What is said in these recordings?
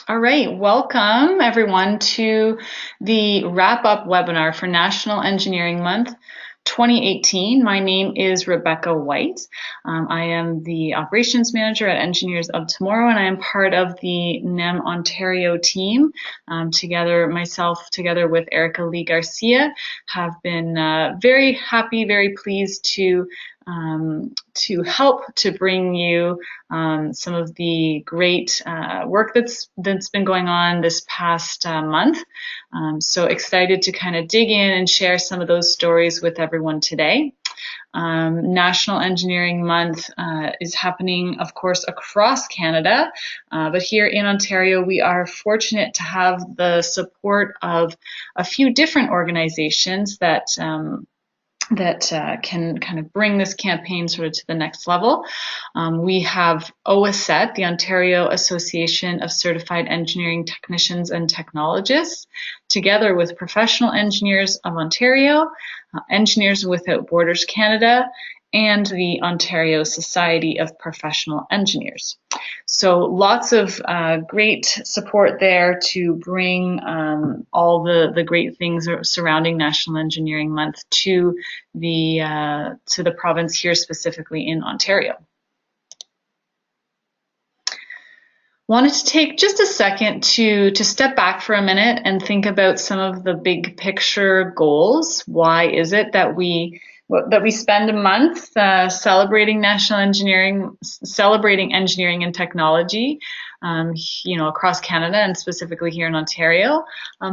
All right, welcome everyone to the wrap-up webinar for National Engineering Month 2018. My name is Rebecca White. I am the Operations Manager at Engineers of Tomorrow, and I am part of the NEM Ontario team. Myself together with Erica Lee Garcia, have been very happy, very pleased to help to bring you some of the great work that's been going on this past month. So excited to kind of dig in and share some of those stories with everyone today. National Engineering Month is happening, of course, across Canada, but here in Ontario, we are fortunate to have the support of a few different organizations that can kind of bring this campaign sort of to the next level. We have OACET, the Ontario Association of Certified Engineering Technicians and Technologists, together with Professional Engineers of Ontario, Engineers Without Borders Canada, and the Ontario Society of Professional Engineers. So lots of great support there to bring all the great things surrounding National Engineering Month to the province here, specifically in Ontario. Wanted to take just a second to step back for a minute and think about some of the big picture goals. Why is it that we spend a month celebrating celebrating engineering and technology, across Canada and specifically here in Ontario.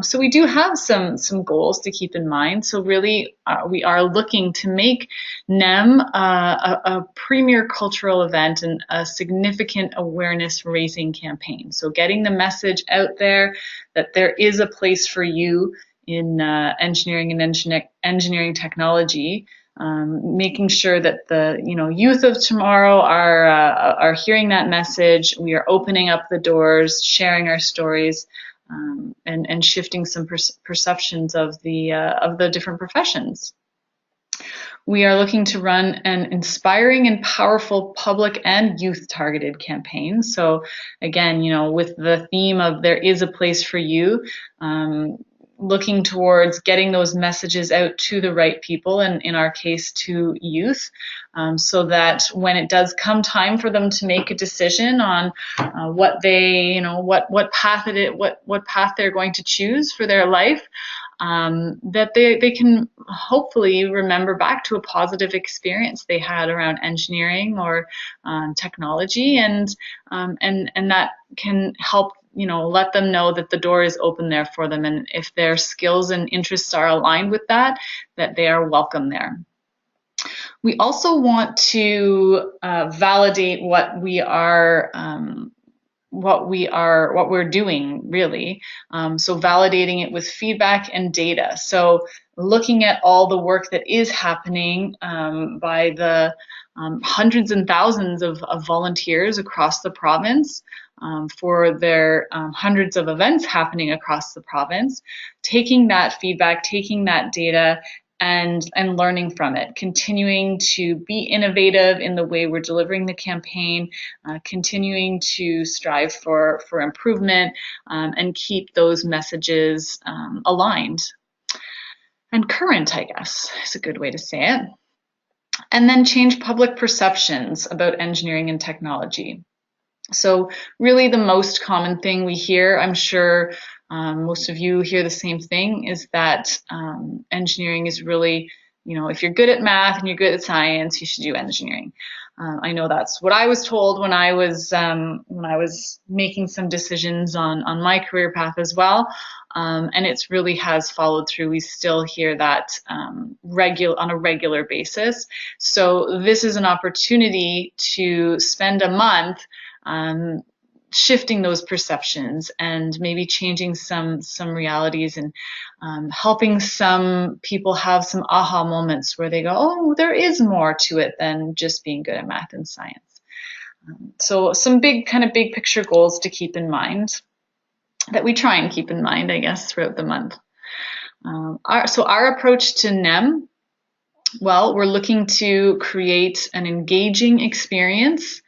So we do have some goals to keep in mind. So really, we are looking to make NEM a premier cultural event and a significant awareness raising campaign. So getting the message out there that there is a place for you in engineering and engineering technology. Making sure that the youth of tomorrow are hearing that message. We are opening up the doors, sharing our stories, and shifting some perceptions of the different professions. We are looking to run an inspiring and powerful public and youth targeted campaign. So again, with the theme of there is a place for you, looking towards getting those messages out to the right people, and in our case to youth, so that when it does come time for them to make a decision on what path they're going to choose for their life, that they can hopefully remember back to a positive experience they had around engineering or technology, and that can help let them know that the door is open there for them, and if their skills and interests are aligned with that they are welcome there. We also want to validate what we're doing, really. So validating it with feedback and data. So looking at all the work that is happening by the hundreds and thousands of volunteers across the province, for their hundreds of events happening across the province, taking that feedback, taking that data, and learning from it, continuing to be innovative in the way we're delivering the campaign, continuing to strive for improvement, and keep those messages aligned and current, I guess is a good way to say it. And then change public perceptions about engineering and technology. So really the most common thing we hear, I'm sure most of you hear the same thing, is that engineering is really, if you're good at math and you're good at science, you should do engineering. I know that's what I was told when I was making some decisions on my career path as well, and it's really has followed through. We still hear that on a regular basis. So this is an opportunity to spend a month shifting those perceptions and maybe changing some realities, and helping some people have some aha moments where they go, oh, there is more to it than just being good at math and science. So some big picture goals to keep in mind, that we try and keep in mind, I guess, throughout the month. Our approach to NEM, well, we're looking to create an engaging experience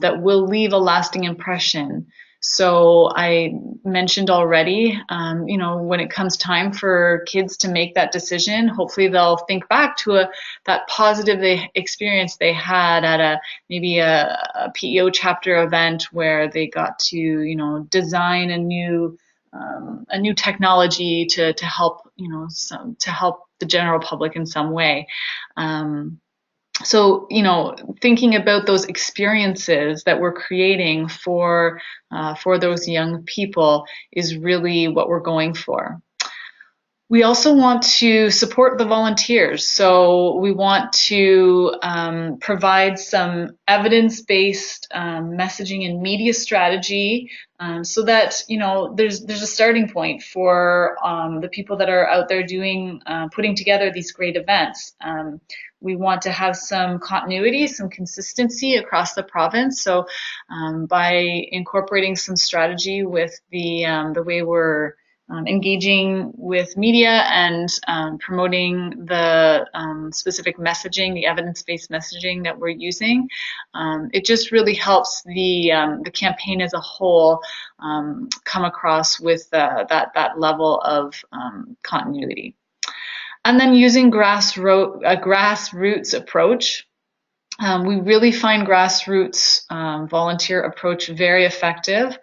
that will leave a lasting impression So I mentioned already, when it comes time for kids to make that decision, hopefully they'll think back to that positive experience they had at maybe a PEO chapter event where they got to, design a new technology to help, to help the general public in some way. So, thinking about those experiences that we're creating for those young people is really what we're going for. We also want to support the volunteers. So we want to provide some evidence-based messaging and media strategy so that, there's a starting point for the people that are out there putting together these great events. We want to have some continuity, some consistency across the province. So by incorporating some strategy with the way we're engaging with media and promoting the specific messaging, the evidence-based messaging that we're using. It just really helps the campaign as a whole come across with that level of continuity. And then using a grassroots approach. We really find grassroots volunteer approach very effective.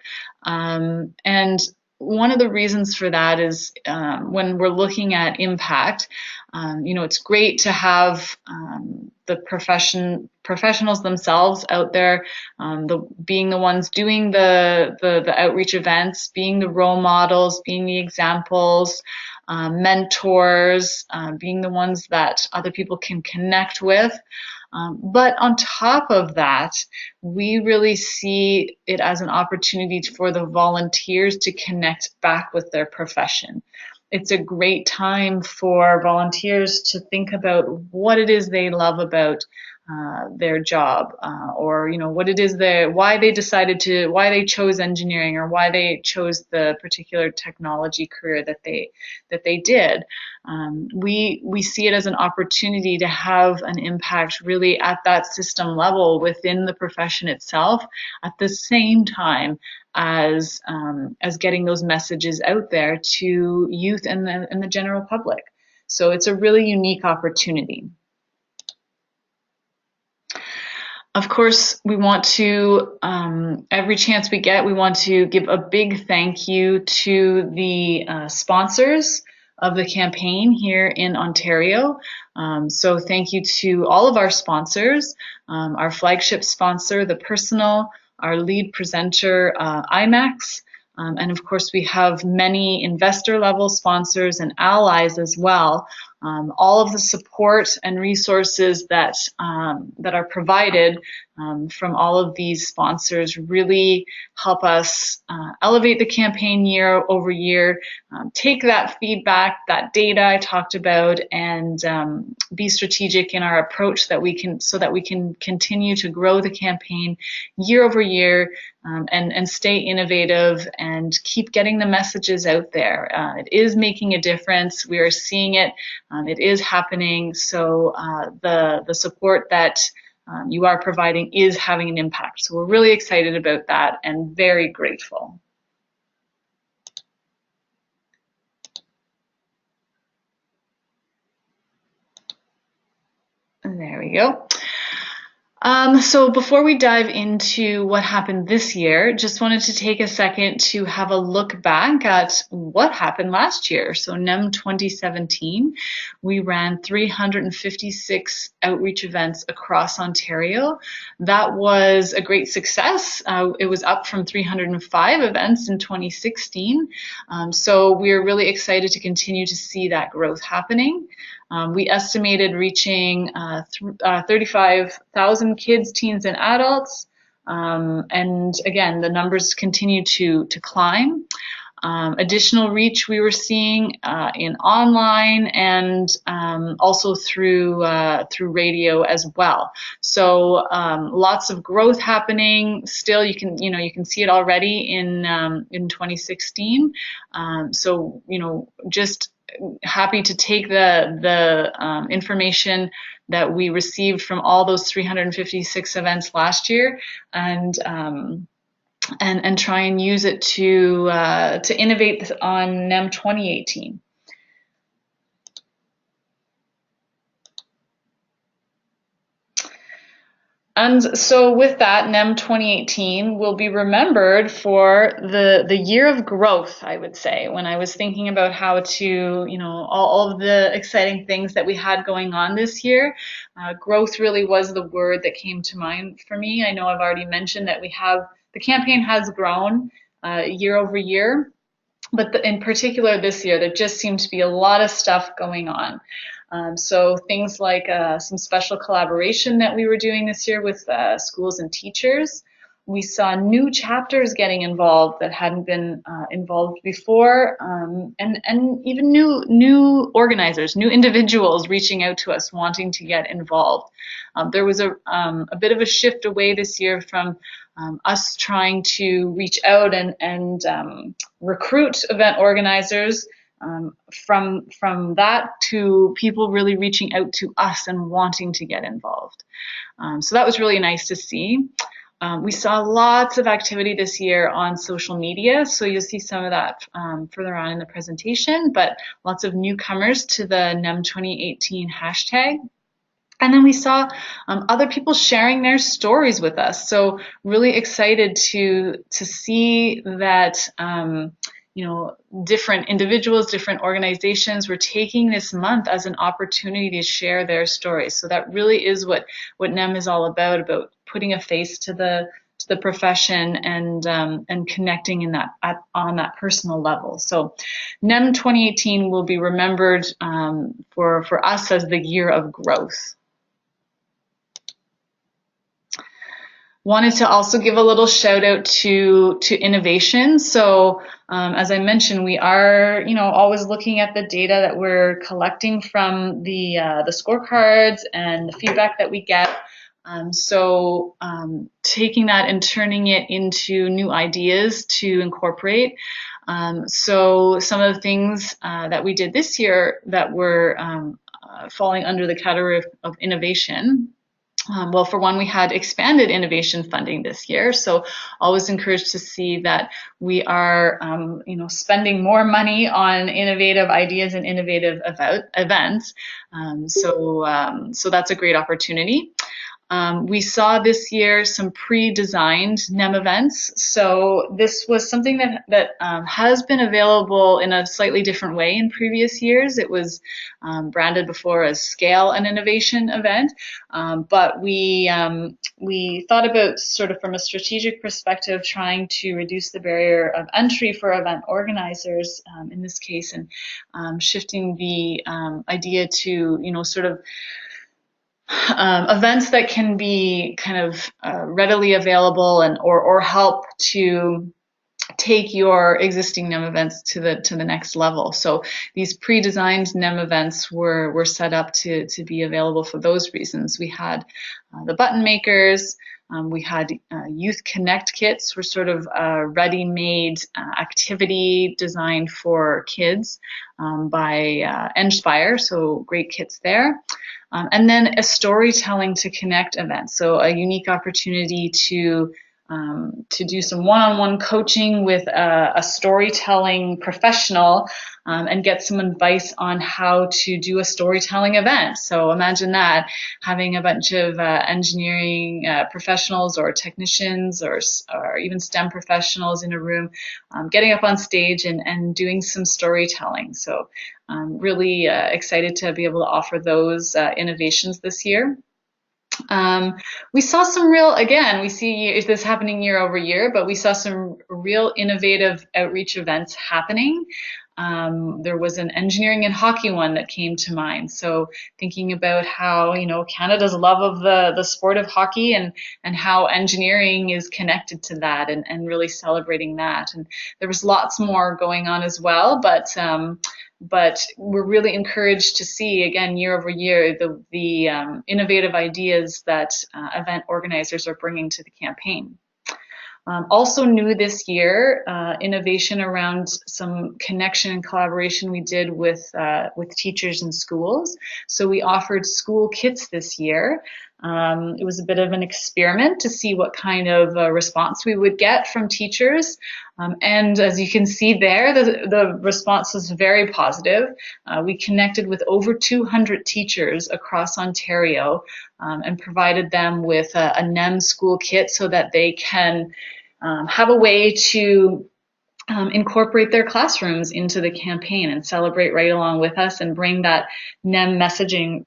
And one of the reasons for that is when we're looking at impact, it's great to have the professionals themselves out there, being the ones doing the outreach events, being the role models, being the examples, mentors, being the ones that other people can connect with. But on top of that, we really see it as an opportunity for the volunteers to connect back with their profession. It's a great time for volunteers to think about what it is they love about their job, or what it is why they chose engineering, or why they chose the particular technology career that they did. We see it as an opportunity to have an impact really at that system level within the profession itself, at the same time as getting those messages out there to youth and the general public. So it's a really unique opportunity. Of course, we want to, every chance we get, we want to give a big thank you to the sponsors of the campaign here in Ontario. So thank you to all of our sponsors, our flagship sponsor, The Personal, our lead presenter, IMAX, and of course we have many investor level sponsors and allies as well. All of the support and resources that are provided from all of these sponsors really help us elevate the campaign year over year, take that feedback, that data I talked about, and be strategic in our approach so that we can continue to grow the campaign year over year, and stay innovative and keep getting the messages out there. It is making a difference. We are seeing it. It is happening. So the support that you are providing is having an impact. So we're really excited about that and very grateful. And there we go. So before we dive into what happened this year, just wanted to take a second to have a look back at what happened last year. So NEM 2017, we ran 356 outreach events across Ontario. That was a great success. It was up from 305 events in 2016. So we're really excited to continue to see that growth happening. We estimated reaching 35,000 kids, teens, and adults. And again, the numbers continue to climb. Additional reach we were seeing in online and also through radio as well. So lots of growth happening. Still, you can see it already in 2016. So just happy to take the information that we received from all those 356 events last year and and try and use it to innovate on NEM 2018. And so with that, NEM 2018 will be remembered for the year of growth, I would say. When I was thinking about how to, all of the exciting things that we had going on this year, growth really was the word that came to mind for me. I know I've already mentioned that the campaign has grown year over year, but in particular this year, there just seemed to be a lot of stuff going on. So things like some special collaboration that we were doing this year with schools and teachers. We saw new chapters getting involved that hadn't been involved before, and even new organizers, new individuals reaching out to us wanting to get involved. There was a bit of a shift away this year from us trying to reach out and recruit event organizers, from that to people really reaching out to us and wanting to get involved. So that was really nice to see. We saw lots of activity this year on social media, so you'll see some of that further on in the presentation, but lots of newcomers to the NEM 2018 hashtag. And then we saw other people sharing their stories with us. So really excited to see that different individuals, different organizations were taking this month as an opportunity to share their stories. So that really is what NEM is all about putting a face to the profession and connecting on that personal level. So NEM 2018 will be remembered for us as the year of growth. Wanted to also give a little shout out to innovation. So as I mentioned, we are always looking at the data that we're collecting from the scorecards and the feedback that we get. So taking that and turning it into new ideas to incorporate. So some of the things that we did this year that were falling under the category of innovation. Well, for one, we had expanded innovation funding this year, so always encouraged to see that we are, spending more money on innovative ideas and innovative events. So that's a great opportunity. We saw this year some pre-designed NEM events. So this was something that has been available in a slightly different way in previous years. It was branded before as Scale and Innovation event, but we thought about, sort of from a strategic perspective, trying to reduce the barrier of entry for event organizers in this case, and shifting the idea to sort of events that can be kind of readily available or help to take your existing NEM events to the next level. So these pre-designed NEM events were set up to be available for those reasons. We had the button makers. We had Youth Connect kits, were sort of ready-made activity designed for kids by Enspire, so great kits there. And then a storytelling to connect event, so a unique opportunity to do some one-on-one coaching with a storytelling professional and get some advice on how to do a storytelling event. So imagine that, having a bunch of engineering professionals or technicians or even STEM professionals in a room getting up on stage and doing some storytelling. So really excited to be able to offer those innovations this year. We saw some real, again, we see this happening year over year, but we saw some real innovative outreach events happening. There was an engineering and hockey one that came to mind. So thinking about how, Canada's love of the sport of hockey and how engineering is connected to that and really celebrating that. And there was lots more going on as well, but we're really encouraged to see, again, year over year, the innovative ideas that event organizers are bringing to the campaign. Also new this year, innovation around some connection and collaboration we did with teachers and schools. So we offered school kits this year. It was a bit of an experiment to see what kind of response we would get from teachers. And as you can see there, the response was very positive. We connected with over 200 teachers across Ontario and provided them with a NEM school kit so that they can have a way to incorporate their classrooms into the campaign and celebrate right along with us and bring that NEM messaging,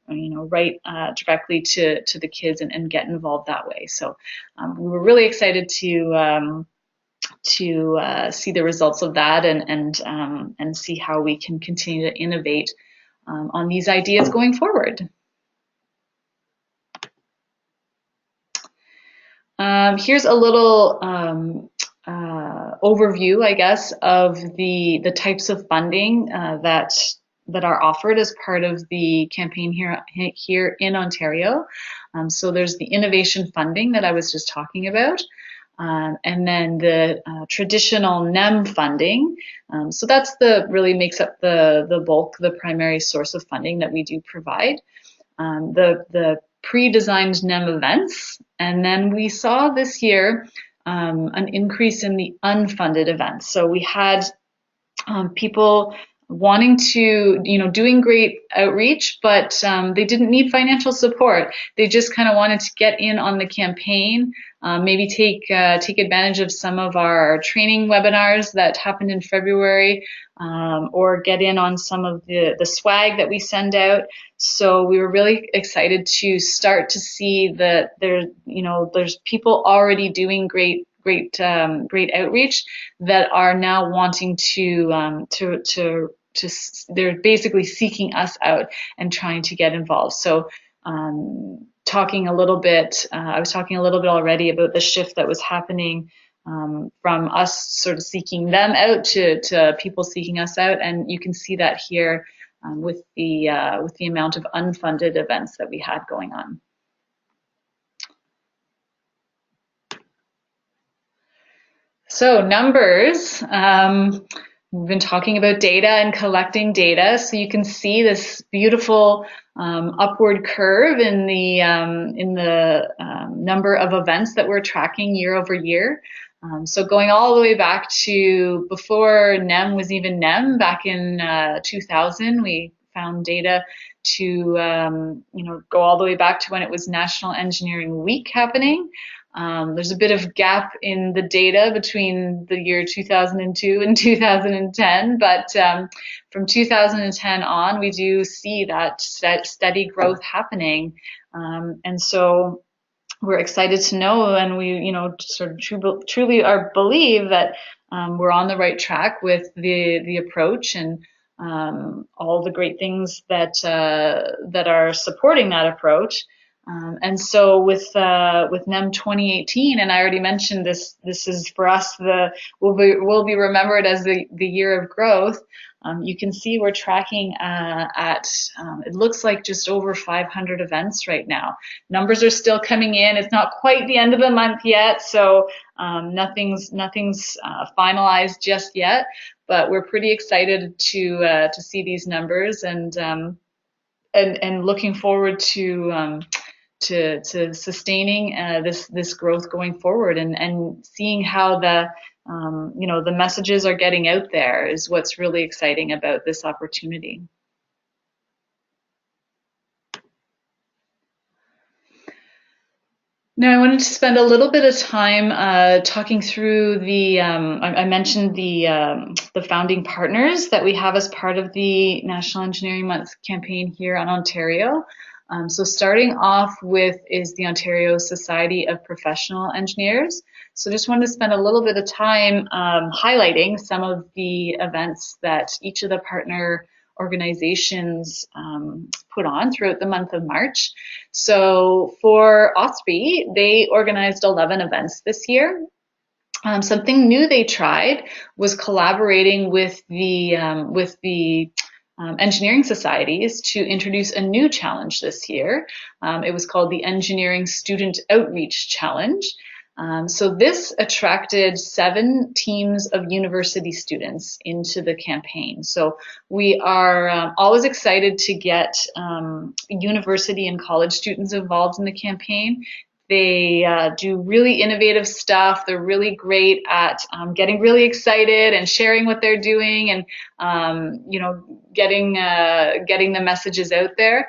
right directly to the kids and get involved that way. So we were really excited to see the results of that and see how we can continue to innovate on these ideas going forward. Here's a little overview, I guess, of the types of funding that are offered as part of the campaign here in Ontario. So there's the innovation funding that I was just talking about, and then the traditional NEM funding. So that's really makes up the bulk, the primary source of funding that we do provide. The pre-designed NEM events, and then we saw this year an increase in the unfunded events. So we had people wanting to, doing great outreach, but they didn't need financial support. They just kind of wanted to get in on the campaign, maybe take advantage of some of our training webinars that happened in February, or get in on some of the swag that we send out. So we were really excited to start to see that there's people already doing great outreach that are now wanting to they're basically seeking us out and trying to get involved. So talking a little bit, I was talking a little bit already about the shift that was happening from us sort of seeking them out to people seeking us out, and you can see that here with the amount of unfunded events that we had going on. So numbers, we've been talking about data and collecting data. So you can see this beautiful upward curve in the number of events that we're tracking year over year. So going all the way back to before NEM was even NEM, back in 2000, we found data to go all the way back to when it was National Engineering Week happening. There's a bit of gap in the data between the year 2002 and 2010, but from 2010 on, we do see that steady growth happening. And so we're excited to know, and we, sort of truly believe that we're on the right track with the approach and all the great things that are supporting that approach. And so with NEM 2018, and I already mentioned this is for us will be remembered as the year of growth. You can see we're tracking at it looks like just over 500 events right now. Numbers are still coming in. It's not quite the end of the month yet, so nothing's finalized just yet. But we're pretty excited to see these numbers and looking forward to sustaining this growth going forward and seeing how the messages are getting out there is what's really exciting about this opportunity. Now, I wanted to spend a little bit of time talking through I mentioned the founding partners that we have as part of the National Engineering Month campaign here in Ontario. So starting off with is the Ontario Society of Professional Engineers. So just wanted to spend a little bit of time highlighting some of the events that each of the partner organizations put on throughout the month of March. So for OSPI, they organized 11 events this year. Something new they tried was collaborating with the engineering societies to introduce a new challenge this year. It was called the Engineering Student Outreach Challenge. So this attracted 7 teams of university students into the campaign. So we are always excited to get university and college students involved in the campaign. They do really innovative stuff. They're really great at getting really excited and sharing what they're doing, and getting the messages out there.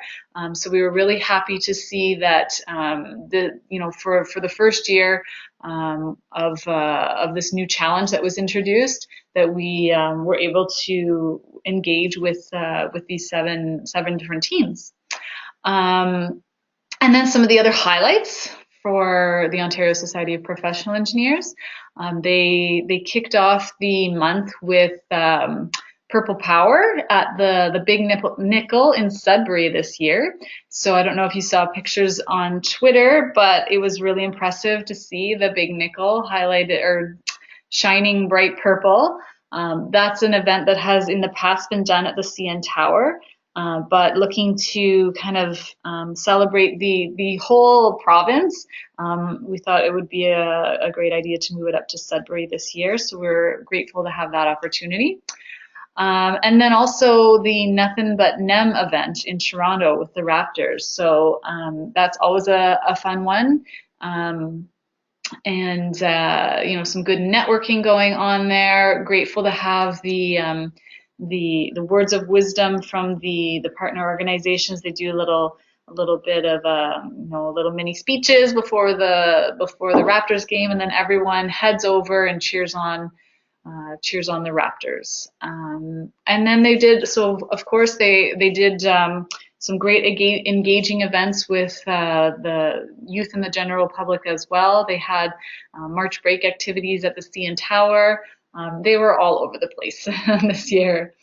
So we were really happy to see that for the first year of this new challenge that was introduced, that we were able to engage with these seven different teams. And then some of the other highlights for the Ontario Society of Professional Engineers. They kicked off the month with Purple Power at the Big Nickel in Sudbury this year. So I don't know if you saw pictures on Twitter, but it was really impressive to see the Big Nickel highlighted or shining bright purple. That's an event that has in the past been done at the CN Tower. But looking to kind of celebrate the whole province, we thought it would be a great idea to move it up to Sudbury this year. So we're grateful to have that opportunity. And then also the Nothing But NEM event in Toronto with the Raptors. So that's always a fun one. And some good networking going on there. Grateful to have the words of wisdom from the partner organizations. They do a little bit of little mini speeches before the Raptors game, and then everyone heads over and cheers on the Raptors. And then they did, so of course they did some great engaging events with the youth and the general public as well. They had March break activities at the CN Tower. They were all over the place this year.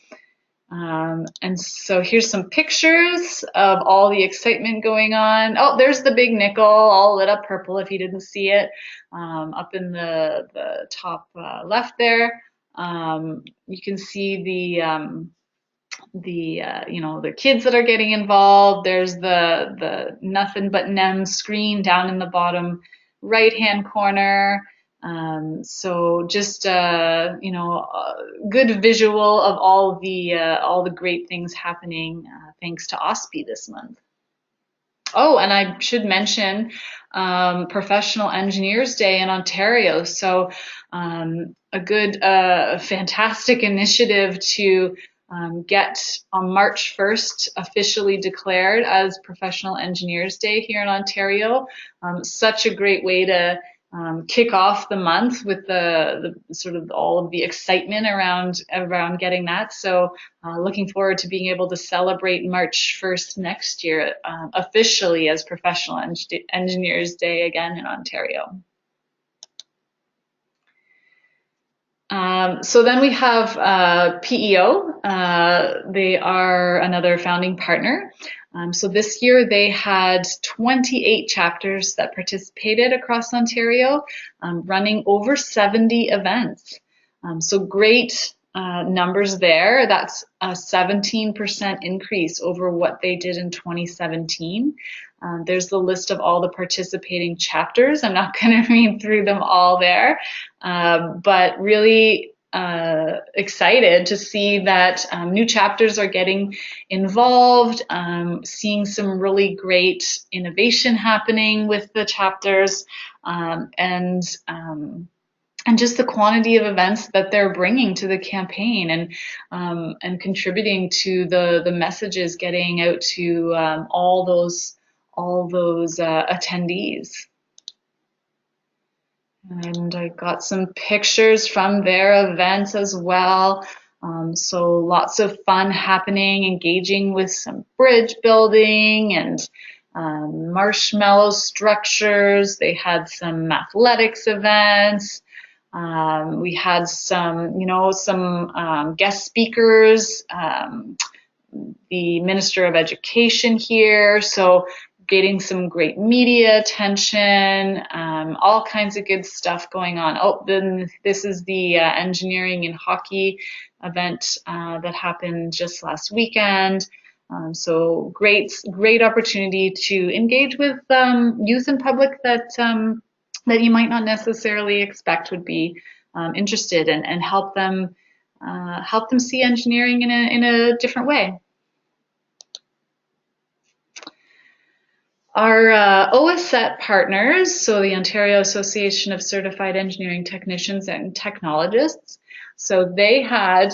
And so here's some pictures of all the excitement going on. Oh, there's the Big Nickel, all lit up purple if you didn't see it, up in the top left there. You can see the kids that are getting involved. There's the Nothing But NEM screen down in the bottom right-hand corner. So just good visual of all the great things happening thanks to OSPI this month. Oh, and I should mention Professional Engineers Day in Ontario. So a good, fantastic initiative to get on March 1st officially declared as Professional Engineers Day here in Ontario. Such a great way to kick off the month with the sort of all of the excitement around getting that. So looking forward to being able to celebrate March 1st next year officially as Professional Engineers Day again in Ontario. So then we have PEO. They are another founding partner. So this year they had 28 chapters that participated across Ontario, running over 70 events. So great numbers there. That's a 17% increase over what they did in 2017. There's the list of all the participating chapters. I'm not going to read through them all there, but really excited to see that new chapters are getting involved, seeing some really great innovation happening with the chapters, and just the quantity of events that they're bringing to the campaign, and contributing to the messages getting out to all those attendees. And I got some pictures from their events as well. So lots of fun happening, engaging with some bridge building and marshmallow structures. They had some athletics events. We had some guest speakers, the Minister of Education here. So getting some great media attention, all kinds of good stuff going on. Oh, then this is the engineering and hockey event that happened just last weekend. So great opportunity to engage with youth and public that that you might not necessarily expect would be interested, and help them see engineering in a different way. Our OSET partners, so the Ontario Association of Certified Engineering Technicians and Technologists, so they had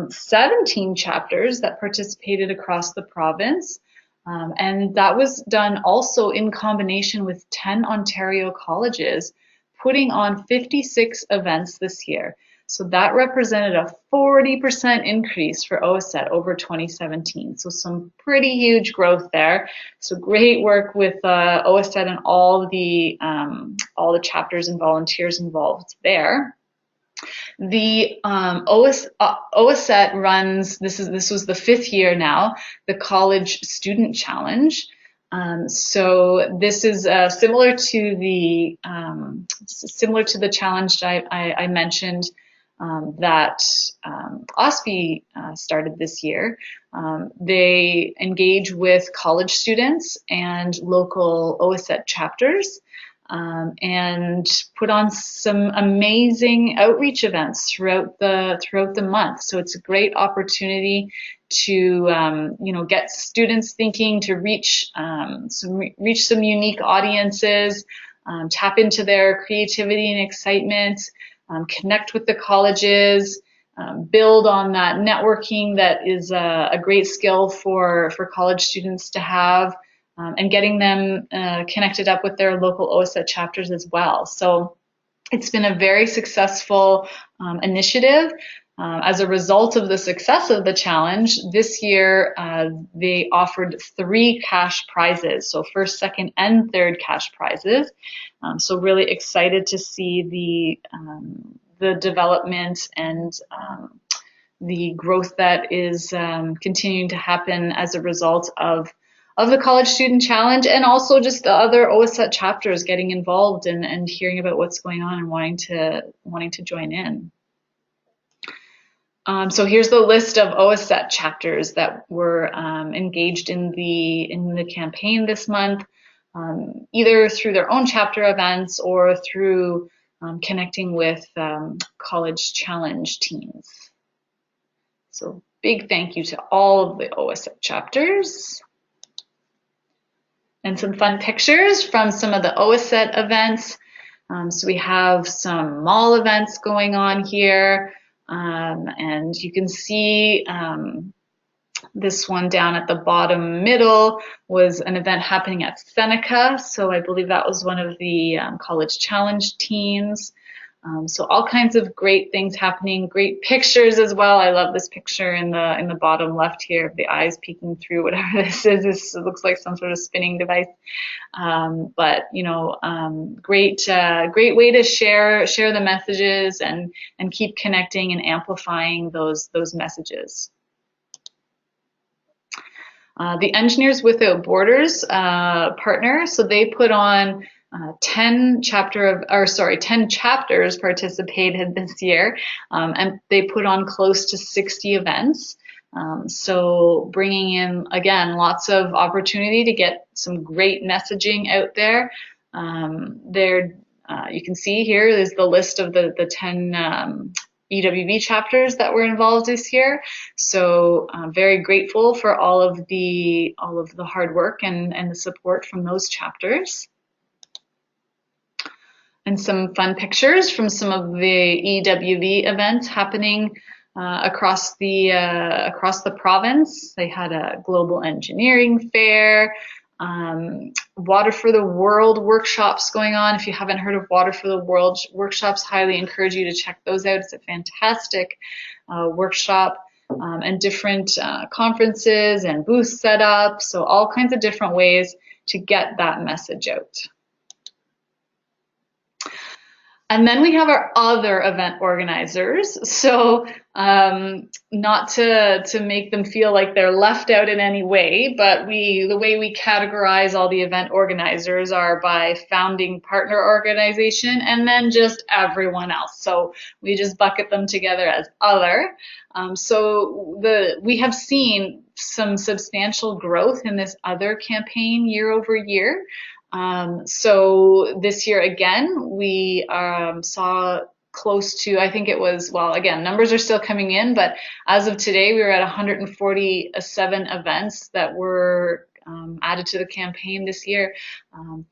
17 chapters that participated across the province, and that was done also in combination with 10 Ontario colleges, putting on 56 events this year. So that represented a 40% increase for OSET over 2017. So some pretty huge growth there. So great work with OSET and all the chapters and volunteers involved there. The OSET runs, this was the 5th year now, the College Student Challenge. So this is similar to the challenge I mentioned that OSFI started this year. They engage with college students and local OSET chapters, and put on some amazing outreach events throughout the month. So it's a great opportunity to get students thinking, to reach some unique audiences, tap into their creativity and excitement, connect with the colleges, build on that networking that is a great skill for college students to have, and getting them connected up with their local OSET chapters as well. So it's been a very successful initiative. As a result of the success of the challenge, this year they offered 3 cash prizes, so first, second, and third cash prizes. So really excited to see the development and the growth that is continuing to happen as a result of the College Student Challenge, and also just the other OSET chapters getting involved and hearing about what's going on and wanting to join in. So here's the list of OSET chapters that were engaged in the campaign this month, either through their own chapter events or through connecting with College Challenge teams. So big thank you to all of the OSET chapters. And some fun pictures from some of the OSET events. So we have some mall events going on here. And you can see this one down at the bottom middle was an event happening at Seneca. So I believe that was one of the College Challenge teams. So all kinds of great things happening, great pictures as well. I love this picture in the bottom left here of the eyes peeking through whatever this is. This looks like some sort of spinning device. But great way to share the messages and keep connecting and amplifying those messages. The Engineers Without Borders partner, so they put on 10 chapters participated this year, and they put on close to 60 events. So bringing in, again, lots of opportunity to get some great messaging out there. You can see here is the list of the 10 EWB chapters that were involved this year. So very grateful for all of the hard work and the support from those chapters. And some fun pictures from some of the EWB events happening across the province. They had a global engineering fair, Water for the World workshops going on. If you haven't heard of Water for the World workshops, highly encourage you to check those out. It's a fantastic workshop, and different conferences and booths set up. So all kinds of different ways to get that message out. And then we have our other event organizers. So not to make them feel like they're left out in any way, but the way we categorize all the event organizers are by founding partner organization and then just everyone else. So we just bucket them together as other. So we have seen some substantial growth in this other campaign year over year. So this year again, we saw close to, I think it was, well, again, numbers are still coming in, but as of today, we were at 147 events that were added to the campaign this year,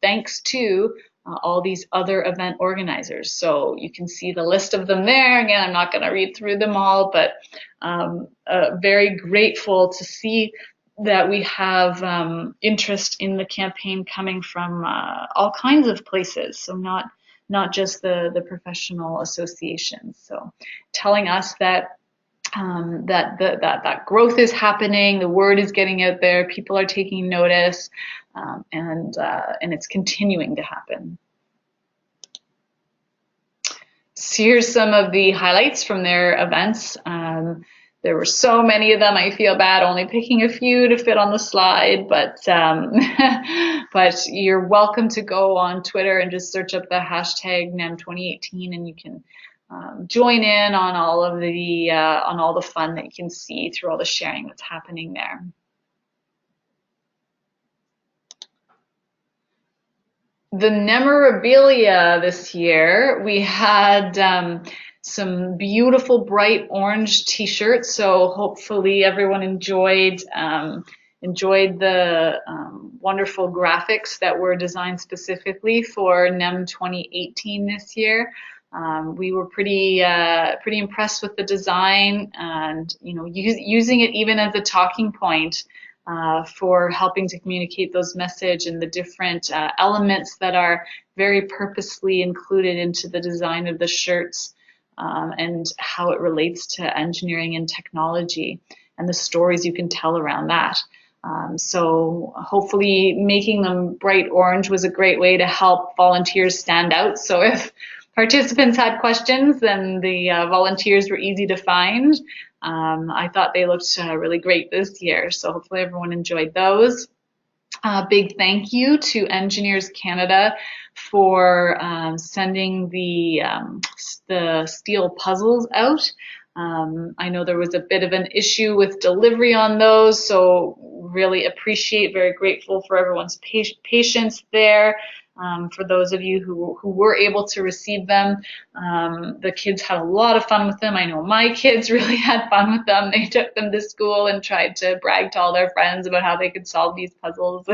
thanks to all these other event organizers. So you can see the list of them there. Again, I'm not going to read through them all, but very grateful to see that we have interest in the campaign coming from all kinds of places. So not just the professional associations. So telling us that that growth is happening, the word is getting out there, people are taking notice, and it's continuing to happen. So here's some of the highlights from their events. There were so many of them. I feel bad only picking a few to fit on the slide, but but you're welcome to go on Twitter and just search up the hashtag NEM 2018, and you can join in on all of the on all the fun that you can see through all the sharing that's happening there. The memorabilia this year, we had some beautiful bright orange t-shirts, so hopefully everyone enjoyed the wonderful graphics that were designed specifically for NEM 2018 this year. We were pretty impressed with the design, and using it even as a talking point for helping to communicate those message and the different elements that are very purposely included into the design of the shirts, and how it relates to engineering and technology and the stories you can tell around that. So hopefully making them bright orange was a great way to help volunteers stand out. So if participants had questions, then the volunteers were easy to find. I thought they looked really great this year, so hopefully everyone enjoyed those. Big thank you to Engineers Canada for sending the steel puzzles out. I know there was a bit of an issue with delivery on those, so really appreciate, very grateful for everyone's patience there. For those of you who were able to receive them, the kids had a lot of fun with them. I know my kids really had fun with them. They took them to school and tried to brag to all their friends about how they could solve these puzzles.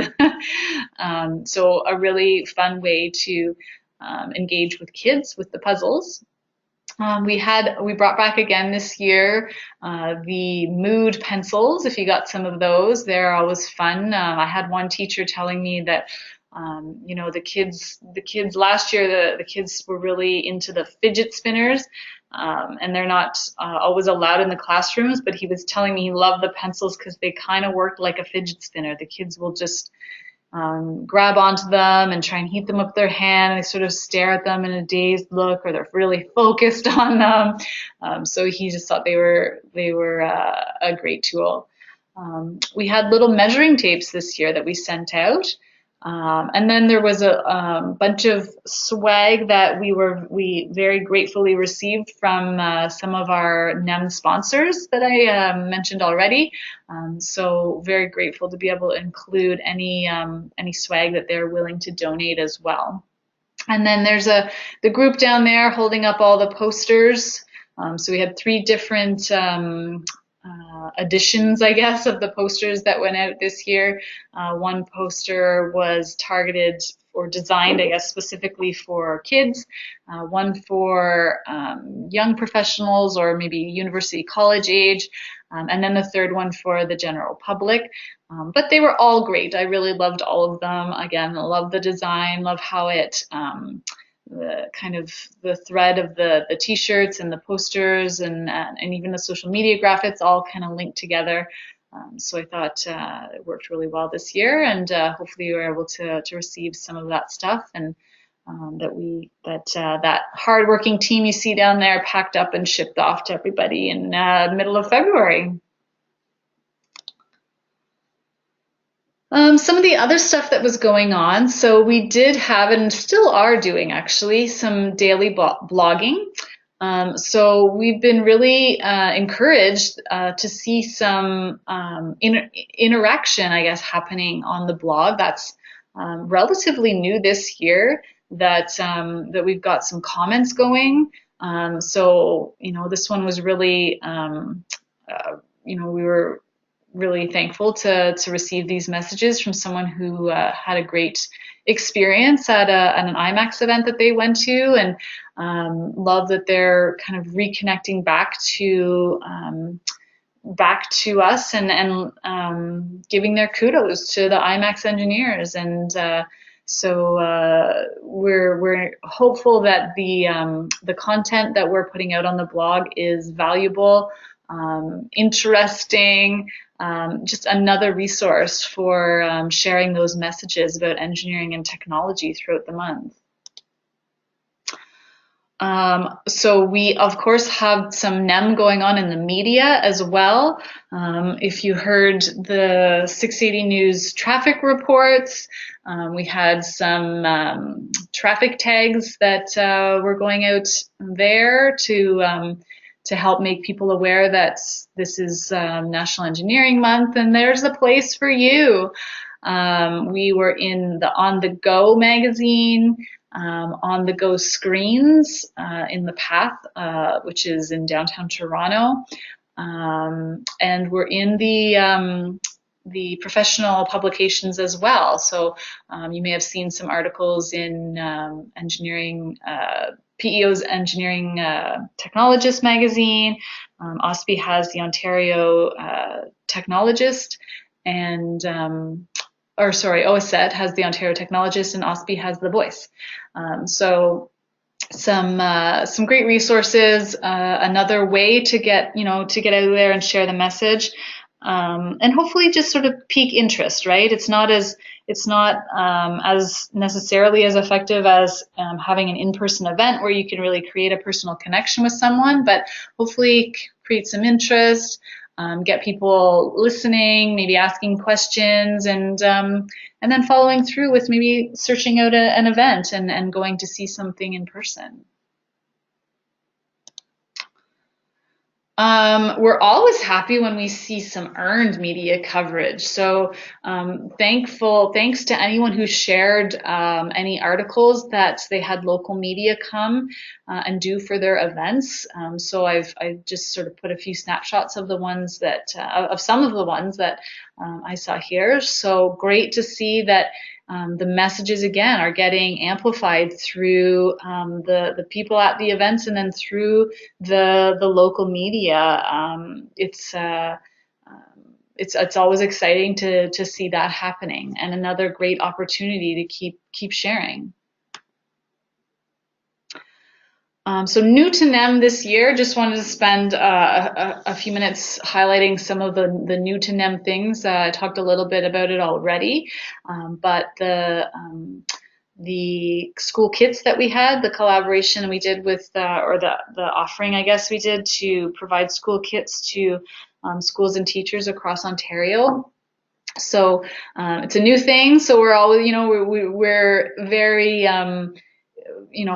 So a really fun way to engage with kids with the puzzles. We brought back again this year the mood pencils. If you got some of those, they're always fun. I had one teacher telling me that the kids last year, the kids were really into the fidget spinners, and they're not always allowed in the classrooms, but he was telling me he loved the pencils because they kind of worked like a fidget spinner. The kids will just grab onto them and try and heat them up their hand, and they sort of stare at them in a dazed look, or they're really focused on them. So he just thought they were a great tool. We had little measuring tapes this year that we sent out. And then there was a bunch of swag that we very gratefully received from some of our NEM sponsors that I mentioned already. So very grateful to be able to include any swag that they're willing to donate as well. And then there's the group down there holding up all the posters. So we had 3 different editions, I guess, of the posters that went out this year. One poster was targeted or designed, I guess, specifically for kids, one for young professionals or maybe university college age, and then the third one for the general public. But they were all great. I really loved all of them. Again, I love the design, love how it the kind of the thread of the t-shirts and the posters and even the social media graphics all kind of linked together. So I thought it worked really well this year, and hopefully you were able to receive some of that stuff, and that hardworking team you see down there packed up and shipped off to everybody in middle of February. Some of the other stuff that was going on, so we did have, and still are doing actually, some daily blogging. So we've been really encouraged to see some interaction, I guess, happening on the blog. That's relatively new this year that that we've got some comments going. So this one was really we were really thankful to receive these messages from someone who had a great experience at an IMAX event that they went to, and love that they're kind of reconnecting back to us and giving their kudos to the IMAX engineers. And we're hopeful that the content that we're putting out on the blog is valuable, interesting, just another resource for sharing those messages about engineering and technology throughout the month. So we, of course, have some NEM going on in the media as well. If you heard the 680 News traffic reports, we had some traffic tags that were going out there to help make people aware that this is National Engineering Month and there's a place for you. We were in the On the Go magazine, On the Go screens in the Path, which is in downtown Toronto, and we're in the professional publications as well. So you may have seen some articles in engineering. PEO's Engineering Technologist magazine. OSPI has the Ontario Technologist, and OSET has the Ontario Technologist, and OSPI has The Voice. So some great resources. Another way to get out there and share the message, and hopefully just sort of pique interest. Right? It's not as necessarily as effective as having an in-person event where you can really create a personal connection with someone, but hopefully create some interest, get people listening, maybe asking questions, and then following through with maybe searching out an event and going to see something in person. We're always happy when we see some earned media coverage. So thanks to anyone who shared any articles that they had local media come and do for their events. So I've just sort of put a few snapshots of the ones that of some of the ones that I saw here. So great to see that the messages again are getting amplified through the people at the events and then through the local media. It's always exciting to see that happening, and another great opportunity to keep sharing. So new to NEM this year, just wanted to spend a few minutes highlighting some of the new to NEM things. I talked a little bit about it already, but the school kits that we had, the collaboration we did with, or the offering, I guess we did, to provide school kits to schools and teachers across Ontario. So it's a new thing, so we're always, we're very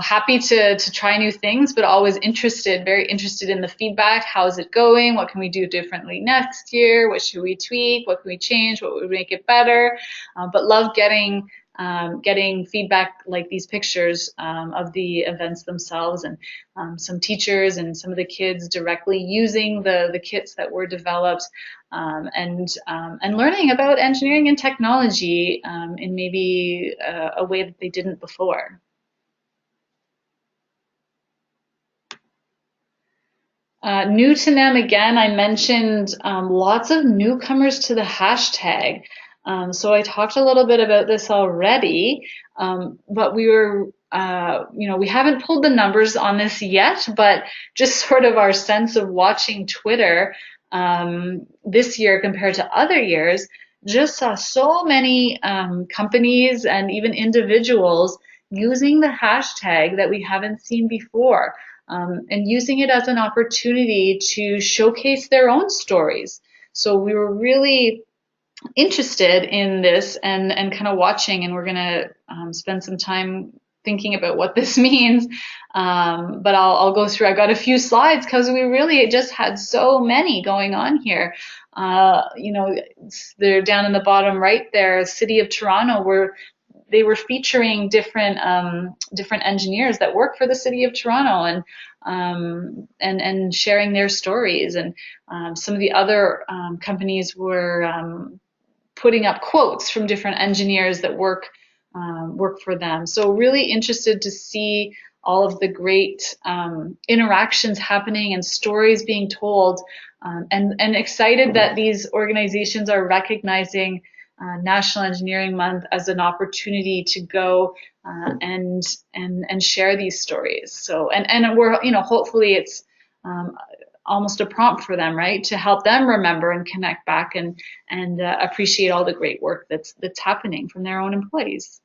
happy to try new things, but always very interested in the feedback. How's it going? What can we do differently next year? What should we tweak? What can we change? What would make it better? But love getting feedback like these pictures of the events themselves, and some teachers and some of the kids directly using the kits that were developed, and learning about engineering and technology in maybe a way that they didn't before. New to NEM, again, I mentioned lots of newcomers to the hashtag. So I talked a little bit about this already, but we haven't pulled the numbers on this yet, but just sort of our sense of watching Twitter this year compared to other years, just saw so many companies and even individuals using the hashtag that we haven't seen before. And using it as an opportunity to showcase their own stories. So we were really interested in this and kind of watching, and we're going to spend some time thinking about what this means. But I'll go through. I got a few slides because we really just had so many going on here. They're down in the bottom right there, City of Toronto. they were featuring different engineers that work for the city of Toronto, and sharing their stories. And some of the other companies were putting up quotes from different engineers that work for them. So really interested to see all of the great interactions happening and stories being told, and excited that these organizations are recognizing National Engineering Month as an opportunity to go and share these stories. So and we're, hopefully it's almost a prompt for them, right, to help them remember and connect back and appreciate all the great work that's happening from their own employees.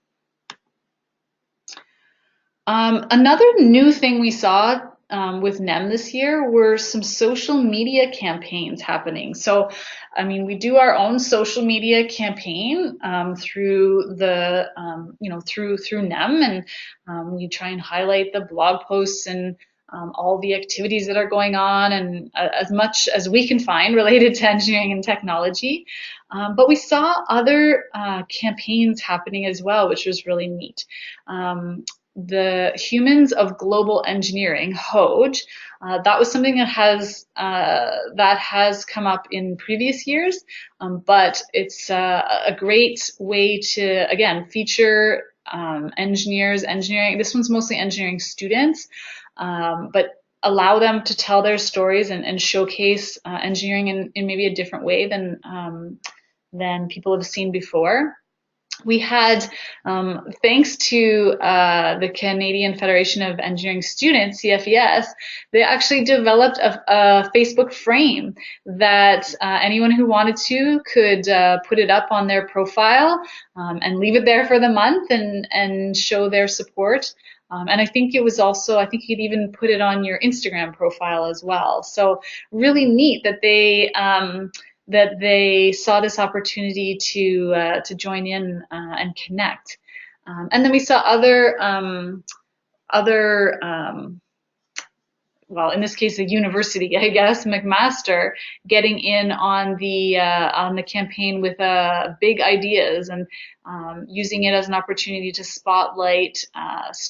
Another new thing we saw with NEM this year were some social media campaigns happening. So, I mean, we do our own social media campaign through the, through NEM, and we try and highlight the blog posts and all the activities that are going on, and as much as we can find related to engineering and technology. But we saw other campaigns happening as well, which was really neat. The Humans of Global Engineering, HOGE, that was something that has come up in previous years, but it's a great way to, again, feature engineering. This one's mostly engineering students, but allow them to tell their stories and showcase engineering in maybe a different way than people have seen before. We had, thanks to the Canadian Federation of Engineering Students, CFES, they actually developed a Facebook frame that anyone who wanted to could put it up on their profile and leave it there for the month and show their support. And I think you could even put it on your Instagram profile as well. So really neat that they saw this opportunity to join in and connect. And then we saw well, in this case, a university, I guess, McMaster, getting in on the campaign with big ideas, and using it as an opportunity to spotlight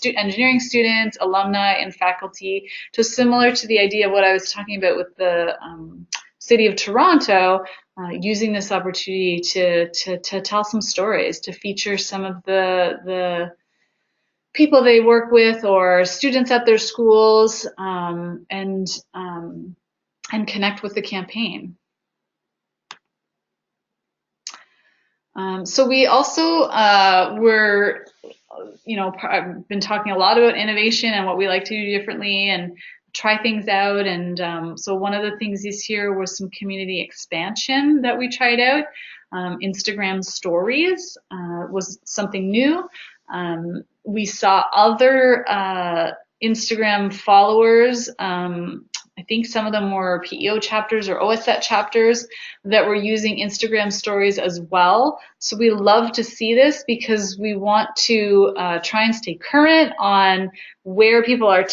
engineering students, alumni, and faculty. So similar to the idea of what I was talking about with the City of Toronto, using this opportunity to tell some stories, to feature some of the people they work with or students at their schools, and connect with the campaign. So we also were, I've been talking a lot about innovation and what we like to do differently and try things out. And so one of the things this year was some community expansion that we tried out. Instagram stories was something new. We saw other Instagram followers, I think some of them were PEO chapters or OSET chapters, that were using Instagram stories as well. So we love to see this because we want to try and stay current on where people are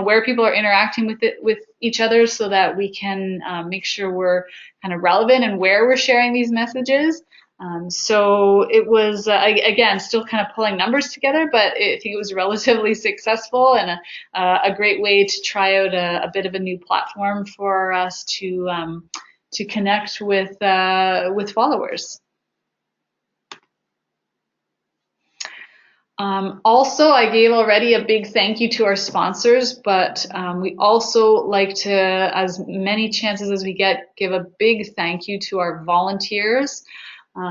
where people are interacting with each other, so that we can make sure we're kind of relevant and where we're sharing these messages. So it was, again, still kind of pulling numbers together, but I think it was relatively successful and a great way to try out a bit of a new platform for us to connect with followers. Also, I gave already a big thank you to our sponsors, but we also like to, as many chances as we get, give a big thank you to our volunteers. We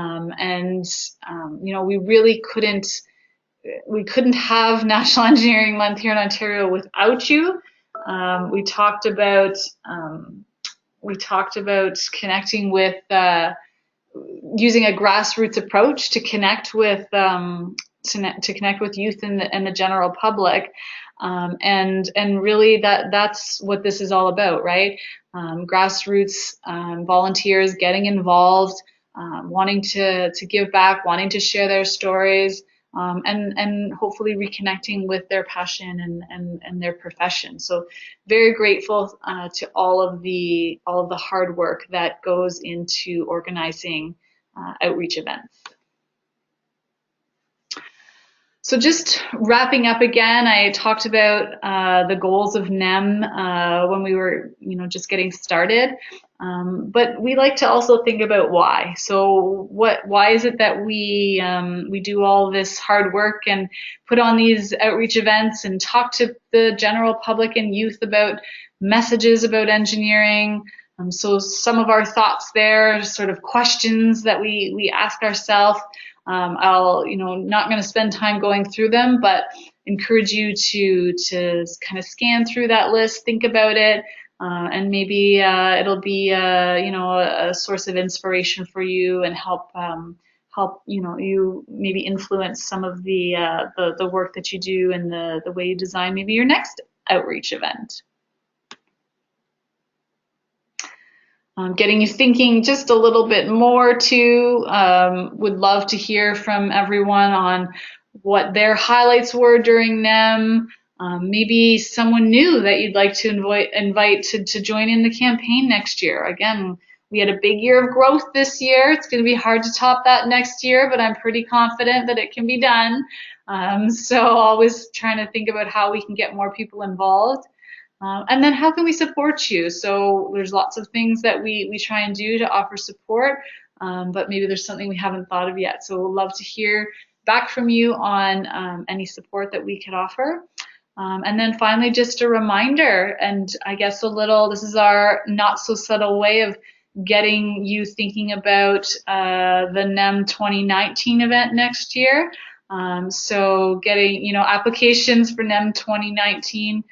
really couldn't have National Engineering Month here in Ontario without you. We talked about connecting with, using a grassroots approach to connect with youth and the general public, and really that's what this is all about, right? Grassroots volunteers getting involved, wanting to give back, wanting to share their stories, and hopefully reconnecting with their passion and their profession. So very grateful to all of the hard work that goes into organizing outreach events. So just wrapping up again, I talked about the goals of NEM when we were, just getting started. But we like to also think about why. So why is it that we do all this hard work and put on these outreach events and talk to the general public and youth about messages about engineering? So some of our thoughts there, sort of questions that we ask ourselves. I'll, not going to spend time going through them, but encourage you to kind of scan through that list, think about it, and maybe it'll be a source of inspiration for you and help you maybe influence some of the work that you do and the way you design maybe your next outreach event. Getting you thinking just a little bit more too. Would love to hear from everyone on what their highlights were during NEM. Maybe someone new that you'd like to invite to join in the campaign next year. Again, we had a big year of growth this year. It's going to be hard to top that next year, but I'm pretty confident that it can be done. So always trying to think about how we can get more people involved. And then how can we support you? So there's lots of things that we try and do to offer support, but maybe there's something we haven't thought of yet. So we'll love to hear back from you on any support that we could offer. And then finally, just a reminder, and I guess this is our not so subtle way of getting you thinking about the NEM 2019 event next year. So getting, applications for NEM 2019,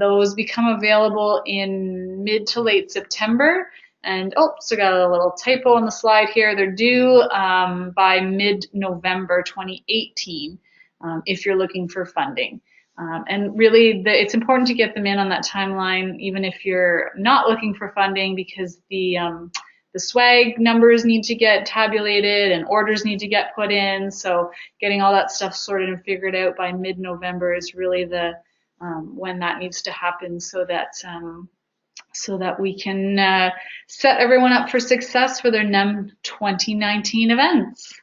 those become available in mid to late September. And so got a little typo on the slide here. They're due by mid-November 2018 if you're looking for funding. And really, it's important to get them in on that timeline, even if you're not looking for funding, because the swag numbers need to get tabulated and orders need to get put in. So getting all that stuff sorted and figured out by mid-November is really the when that needs to happen, so that we can set everyone up for success for their NEM 2019 events.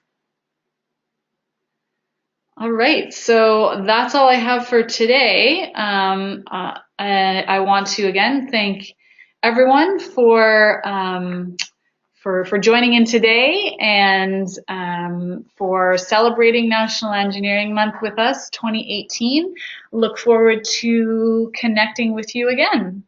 All right, so that's all I have for today. I want to again thank everyone for joining in today and for celebrating National Engineering Month with us 2018. Look forward to connecting with you again.